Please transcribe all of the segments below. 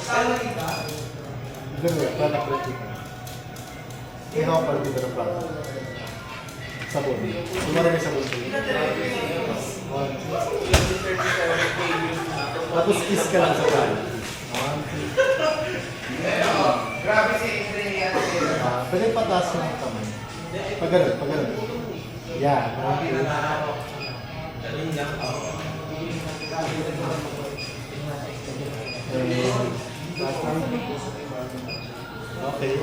Ganun, product review. Hindi ako pala dito ng product. Sabon. Sumara may sabon. One, two. Tapos kiss ka lang sa product. One, two. Grabe si Adrian. Pwede pataas mo ng kamay. Pag ganun, pag ganun. Yan. Okay. Okay.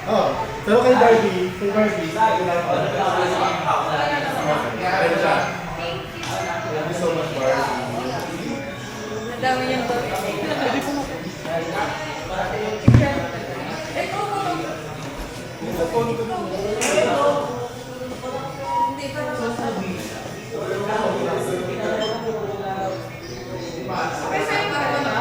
Oh, pero kay Barbie, Thank you so much, Barbie. Madami yung to. Hindi pa naman. Okay, sa'yo ba ito na?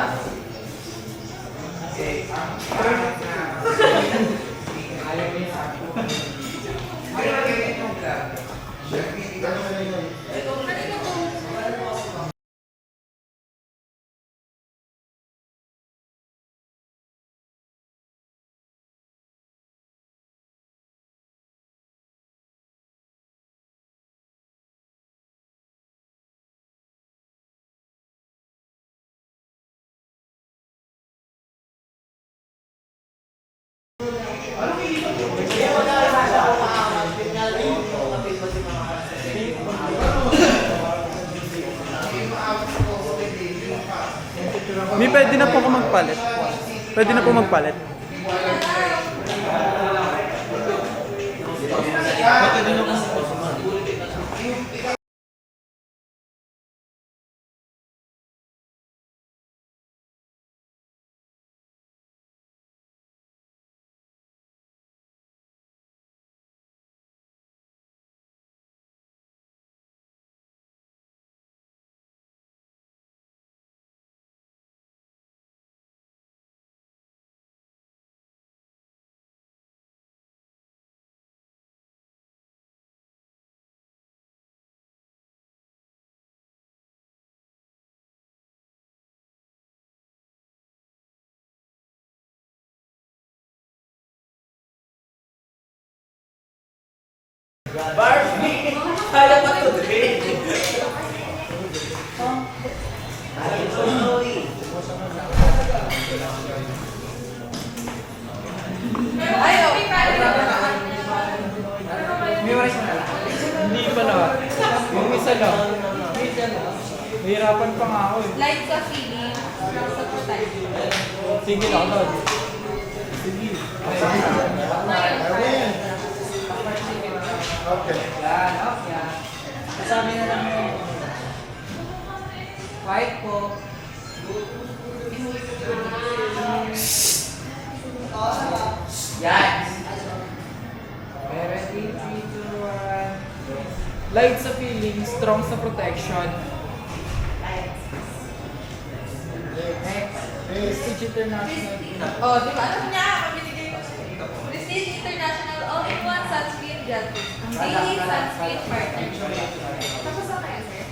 May pwede na po ako magpalit. Pwede na po magpalit. Barbie! Kaya pa ito, Dre. Ay, okay, kaya ba? May oras na lang. Hindi pa na. Yung isa lang. Mahirapan pa nga ako eh. Light sa feeling, strong sa protection. Sige lang doon. Okay. Yan, yan. Kasabi na lang mo. White po. Yan. Okay, ready? 3, 2, 1. Light sa feeling, strong sa protection. Next. Prestige International. Oh, di ba? Alam niya, pabinigay ko siya. Prestige International All-in-One Sunscreen Gel Tint. Ang daily sunscreen partner. Tapos ako yan, sir.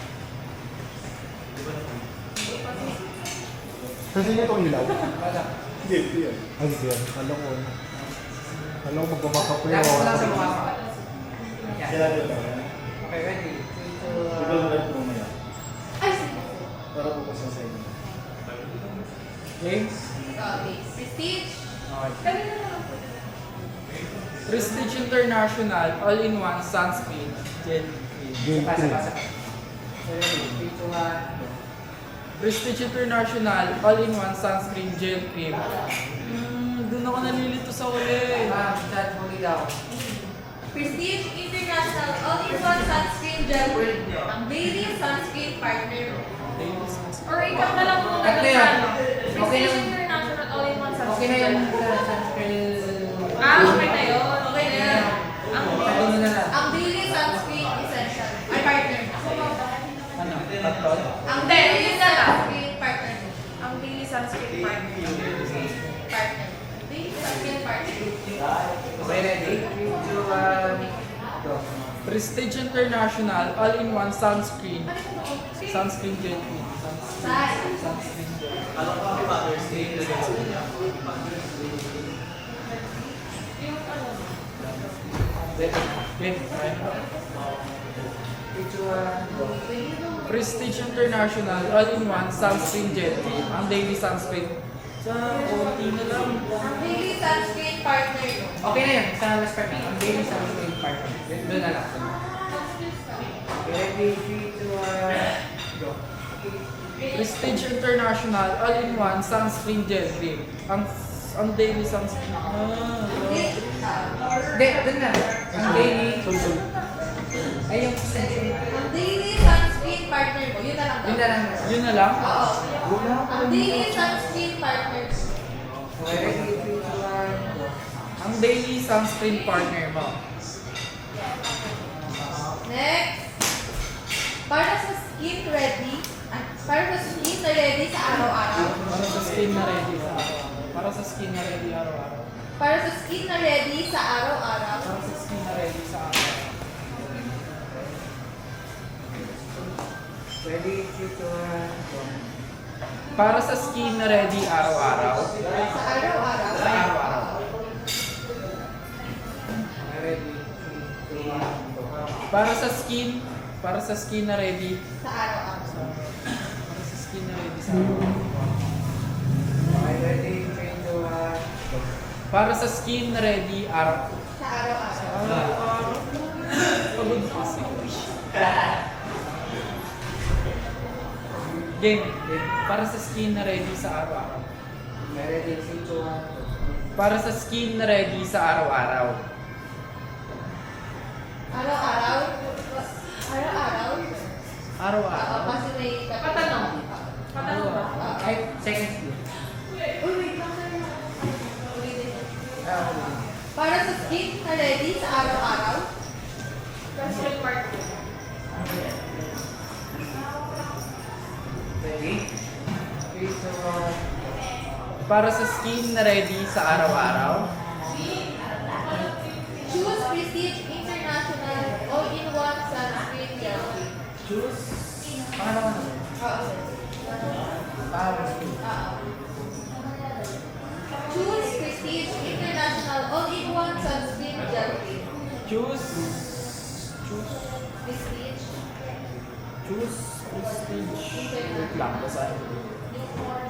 Kasi niya itong ilaw. Wala. Hindi, hindi yan. Ay, hindi yan. Alam ko. Alam ko, magbabaka po Tapos lang sa mukha ko. Yan. Kaya dito. Okay, ready? 3, 2, Ito lang po mamaya. Ay, sige. Para po kasi sa inyo. Okay? Okay. Prestige. Okay. Kami na lang po. Prestige International All-in-One Sunscreen Gel Cream. Sapa, sapa, sapa. Ready? 3, 2, 1. Prestige International All-in-One Sunscreen Gel Cream. Doon ako nalilito sa uli. Chat mo daw. Prestige International All-in-One Sunscreen Gel Tint. Ang daily sunscreen partner. Daily sunscreen. Or ikaw na lang muna Ano yan? Prestige Okay lang. International All-in-One Sunscreen. Okay na yan sa sunscreen. Okay na yun. Okay na yan. Sabi mo na lang. Ang daily sunscreen essential. Ay, partner. Ano? Tatlo? Ang daily sunscreen partner mo. Ang daily sunscreen partner. Partner. Daily sunscreen partner. Okay, ready? 3, 2, 1, go. Prestige International All-in-One Sunscreen. Ano ito mo? Sunscreen gel cream. Sai. Sunscreen gel. Okay, try na. 3, 2, 1, go. Prestige International All-in-One Sunscreen Gel Cream. Ang daily sunscreen. Sa konti na lang. Ang daily sunscreen partner mo. Okay na yun. Sa last part na. Ang daily sunscreen partner. Doon na lang. Okay, ready? 3, 2, 1, go. Prestige International All-in-One Sunscreen Gel Cream. Ang daily sunscreen. Hindi, doon na. Ang daily. Sul-sul. Ay, yung Ang daily sunscreen partner mo. Yun na lang. Yun na lang. Yun na lang? Oo. Ang daily sunscreen partner mo. Okay, ready? 3, 2, 1, go. Ang daily sunscreen partner mo. Next. Para sa skin ready. Para sa skin na ready sa araw-araw. Para sa skin na ready sa araw-araw. Para sa skin na ready araw-araw. Para sa skin na ready sa araw-araw. Para sa skin na ready sa araw-araw. Ready? 3, 2, 1, go. Para sa skin na ready araw-araw. Sa araw-araw. Sa araw-araw. Okay, ready? 3, 2, 1, go. Para sa skin na ready Sa araw-araw. para sa skin na ready sa araw-araw. Okay, ready? 3, 2, 1, go. Para sa skin na ready araw. Sa araw-araw. Araw-araw. Pagod kasi. Game. Para sa skin na ready sa araw-araw. Okay, ready? 3, 2, 1, go. Para sa skin na ready sa araw-araw. Araw-araw. Araw-araw. Araw-araw. Oo, kasi may Patanong. Patanong ba? Ay, seconds please. Uy, wait lang sa'yo. Ulitin. Ah, okay. Para sa skin na ready sa araw-araw. Sunscreen partner. Ready? 3, 2, 1. Para sa skin na ready sa araw-araw. Choose Prestige International All-in-One Sunscreen Gel. Choose. Pangalawa na. Oo. Sige. Choose Prestige International All-in-One Sunscreen Gel Cream. Choose. Prestige. Prestige. Wait lang, basahin ko.